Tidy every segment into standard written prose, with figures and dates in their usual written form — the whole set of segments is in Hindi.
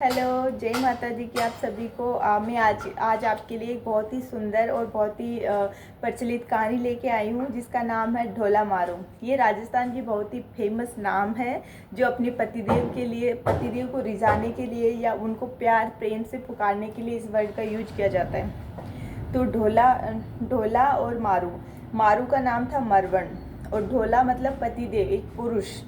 हेलो, जय माता दी की आप सभी को। मैं आज आपके लिए एक बहुत ही सुंदर और बहुत ही प्रचलित कहानी लेके आई हूँ जिसका नाम है ढोला मारो। ये राजस्थान की बहुत ही फेमस नाम है जो अपने पतिदेव को रिझाने के लिए या उनको प्यार प्रेम से पुकारने के लिए इस वर्ड का यूज किया जाता है। तो ढोला और मारू, मारू का नाम था मरवण और ढोला मतलब पतिदेव, एक पुरुष।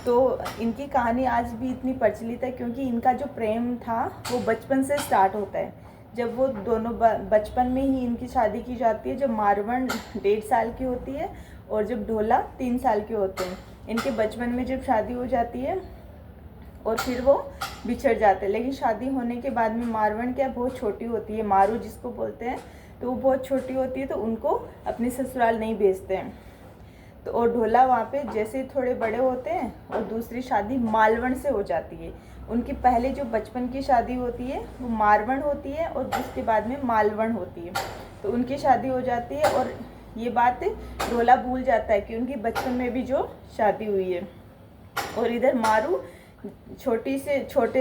तो इनकी कहानी आज भी इतनी प्रचलित है क्योंकि इनका जो प्रेम था वो बचपन से स्टार्ट होता है। जब वो दोनों बचपन में ही इनकी शादी की जाती है, जब मारवण 1.5 साल की होती है और जब ढोला 3 साल के होते हैं। इनके बचपन में जब शादी हो जाती है और फिर वो बिछड़ जाते हैं। लेकिन शादी होने के बाद में मारवण क्या बहुत छोटी होती है, मारू जिसको बोलते हैं, तो वो बहुत छोटी होती है, तो उनको अपने ससुराल नहीं भेजते हैं। तो और ढोला वहाँ पे जैसे थोड़े बड़े होते हैं और दूसरी शादी मालवण से हो जाती है। उनकी पहले जो बचपन की शादी होती है वो मारवण होती है और उसके बाद में मालवण होती है। तो उनकी शादी हो जाती है और ये बात ढोला भूल जाता है कि उनकी बचपन में भी जो शादी हुई है। और इधर मारू छोटे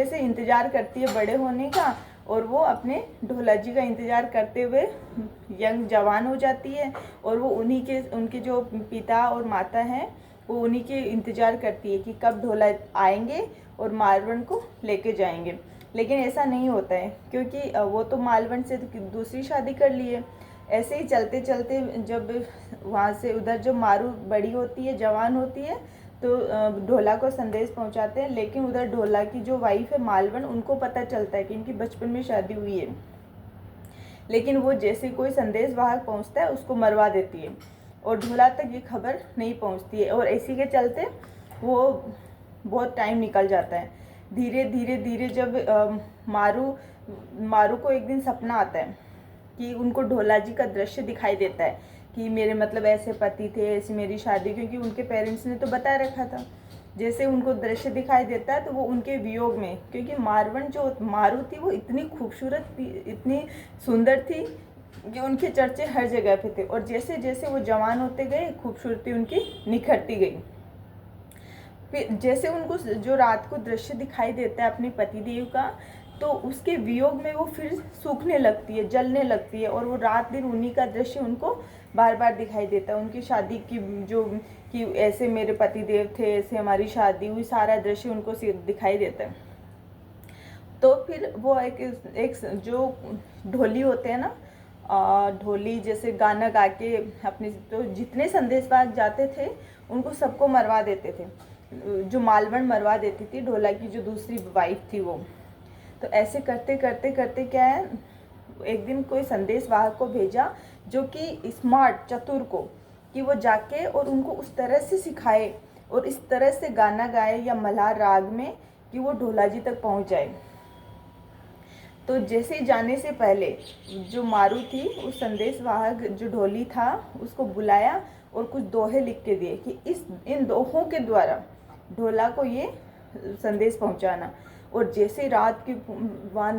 से इंतज़ार करती है बड़े होने का, और वो अपने ढोला जी का इंतज़ार करते हुए यंग जवान हो जाती है। और वो उनके जो पिता और माता हैं वो उन्हीं के इंतज़ार करती है कि कब ढोला आएंगे और मालवण को लेके जाएंगे। लेकिन ऐसा नहीं होता है क्योंकि वो तो मालवण से दूसरी शादी कर ली है। ऐसे ही चलते चलते जब वहाँ से उधर जो मारू बड़ी होती है, जवान होती है, तो ढोला को संदेश पहुंचाते हैं। लेकिन उधर ढोला की जो वाइफ है मालवण, उनको पता चलता है कि इनकी बचपन में शादी हुई है। लेकिन वो जैसे कोई संदेश वाहक पहुंचता है उसको मरवा देती है और ढोला तक ये खबर नहीं पहुंचती है। और इसी के चलते वो बहुत टाइम निकल जाता है। धीरे धीरे धीरे जब मारू को एक दिन सपना आता है कि उनको ढोला जी का दृश्य दिखाई देता है कि मेरे मतलब ऐसे पति थे, ऐसी मेरी शादी, क्योंकि उनके पेरेंट्स ने तो बता रखा था। जैसे उनको दृश्य दिखाई देता है तो वो उनके वियोग में, क्योंकि मारवण जो मारू थी वो इतनी खूबसूरत थी, इतनी सुंदर थी कि उनके चर्चे हर जगह पे थे। और जैसे जैसे वो जवान होते गए खूबसूरती उनकी निखरती गई। फिर जैसे उनको जो रात को दृश्य दिखाई देता है अपने पतिदेव का, तो उसके वियोग में वो फिर सूखने लगती है, जलने लगती है, और वो रात दिन उन्हीं का दृश्य उनको बार बार दिखाई देता है। उनकी शादी की जो कि ऐसे मेरे पतिदेव थे, ऐसे हमारी शादी हुई, सारा दृश्य उनको दिखाई देता है। तो फिर वो एक जो ढोली होते हैं ना, ढोली जैसे गाना गा के अपने तो जितने संदेशवाहक जाते थे उनको सबको मरवा देते थे। जो मालवण मरवा देती थी ढोला की जो दूसरी वाइफ थी वो। तो ऐसे करते करते करते क्या है, एक दिन कोई संदेशवाहक को भेजा जो कि स्मार्ट चतुर को, कि वो जाके और उनको उस तरह से सिखाए और इस तरह से गाना गाए या मल्हार राग में कि वो ढोला जी तक पहुंच जाए। तो जैसे जाने से पहले जो मारू थी उस संदेशवाहक जो ढोली था उसको बुलाया और कुछ दोहे लिख के दिए कि इन दोहों के द्वारा ढोला को ये संदेश पहुंचाना। और जैसे रात के वहाँ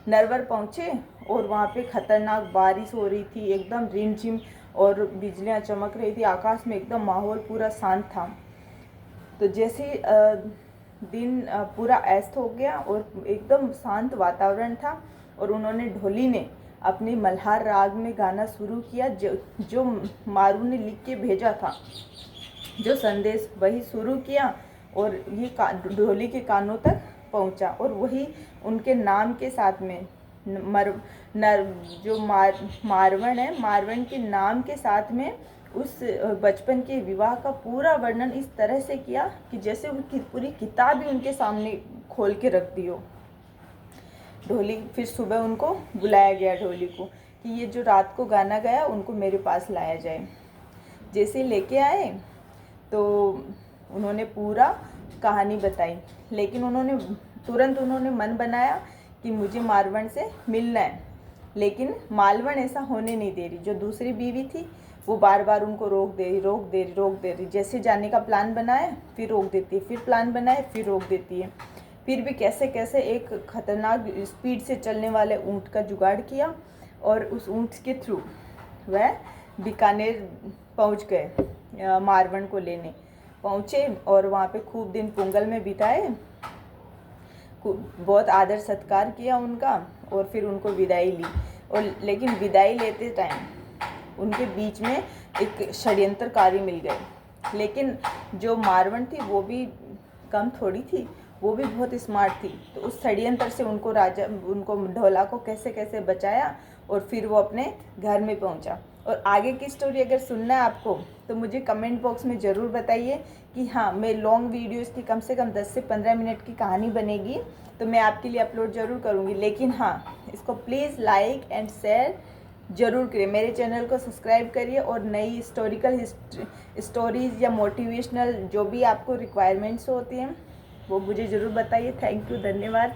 नरवर पहुँचे और वहाँ पे खतरनाक बारिश हो रही थी, एकदम रिमझिम, और बिजलियाँ चमक रही थी, आकाश में एकदम माहौल पूरा शांत था। तो जैसे दिन पूरा अस्त हो गया और एकदम शांत वातावरण था, और उन्होंने ढोली ने अपने मल्हार राग में गाना शुरू किया जो मारू ने लिख के भेजा था, जो संदेश वही शुरू किया और ये ढोली के कानों तक पहुंचा। और वही उनके नाम के साथ में मारवण है, मारवण के नाम के साथ में उस बचपन के विवाह का पूरा वर्णन इस तरह से किया कि जैसे उनकी पूरी किताब ही उनके सामने खोल के रख दी हो। ढोली फिर सुबह उनको बुलाया गया, ढोली को, कि ये जो रात को गाना गाया उनको मेरे पास लाया जाए। जैसे लेके आए तो उन्होंने पूरा कहानी बताई, लेकिन उन्होंने मन बनाया कि मुझे मारवण से मिलना है। लेकिन मालवण ऐसा होने नहीं दे रही। जो दूसरी बीवी थी वो बार बार उनको रोक दे रही। जैसे जाने का प्लान बनाए फिर रोक देती है, फिर प्लान बनाए फिर रोक देती है। फिर भी कैसे कैसे एक खतरनाक स्पीड से चलने वाले ऊँट का जुगाड़ किया और उस ऊँट के थ्रू वह बीकानेर पहुंच गए। मारवण को लेने पहुँचे और वहाँ पे खूब दिन पोंगल में बिताए। बहुत आदर सत्कार किया उनका और फिर उनको विदाई ली। और लेकिन विदाई लेते टाइम उनके बीच में एक षड्यंत्रकारी मिल गए। लेकिन जो मारवन थी वो भी कम थोड़ी थी, वो भी बहुत स्मार्ट थी। तो उस षड्यंत्र से उनको ढोला को कैसे कैसे बचाया और फिर वो अपने घर में पहुंचा। और आगे की स्टोरी अगर सुनना है आपको तो मुझे कमेंट बॉक्स में ज़रूर बताइए कि हाँ, मैं लॉन्ग वीडियोस की कम से कम 10 से 15 मिनट की कहानी बनेगी तो मैं आपके लिए अपलोड ज़रूर करूँगी। लेकिन हाँ, इसको प्लीज़ लाइक एंड शेयर ज़रूर करिए, मेरे चैनल को सब्सक्राइब करिए और नई हिस्टोरिकल स्टोरीज़ या मोटिवेशनल जो भी आपको रिक्वायरमेंट्स होती हैं वो मुझे ज़रूर बताइए। थैंक यू, धन्यवाद।